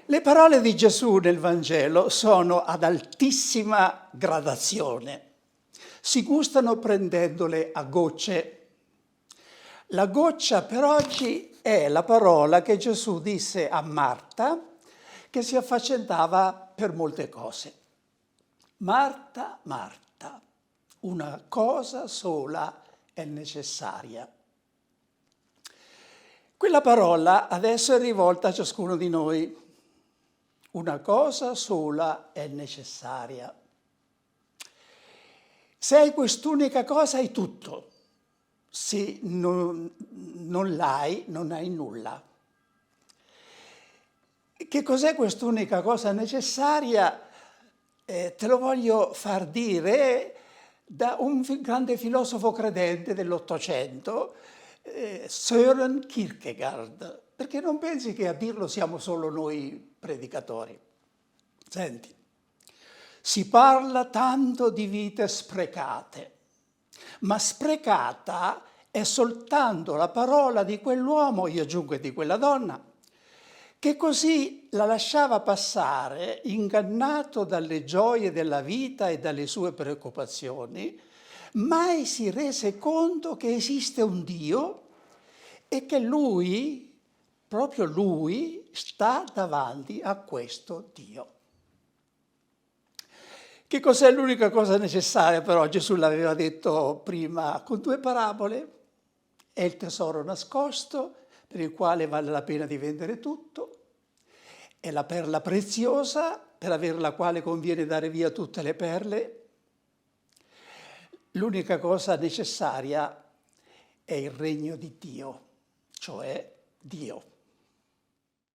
Le parole di Gesù nel Vangelo sono ad altissima gradazione. Si gustano prendendole a gocce. La goccia per oggi è la parola che Gesù disse a Marta, che si affaccendava per molte cose. Marta, Marta, una cosa sola è necessaria. Quella parola adesso è rivolta a ciascuno di noi. Una cosa sola è necessaria. Se hai quest'unica cosa hai tutto. Se non l'hai, non hai nulla. Che cos'è quest'unica cosa necessaria? Te lo voglio far dire da un grande filosofo credente dell'Ottocento, Søren Kierkegaard, perché non pensi che a dirlo siamo solo noi predicatori. Senti, si parla tanto di vite sprecate, ma sprecata è soltanto la parola di quell'uomo, io aggiungo di quella donna, che così la lasciava passare, ingannato dalle gioie della vita e dalle sue preoccupazioni, mai si rese conto che esiste un Dio e che lui, proprio lui, sta davanti a questo Dio. Che cos'è l'unica cosa necessaria però? Gesù l'aveva detto prima con due parabole. È il tesoro nascosto, per il quale vale la pena di vendere tutto. È la perla preziosa, per avere la quale conviene dare via tutte le perle. L'unica cosa necessaria è il regno di Dio, cioè Dio.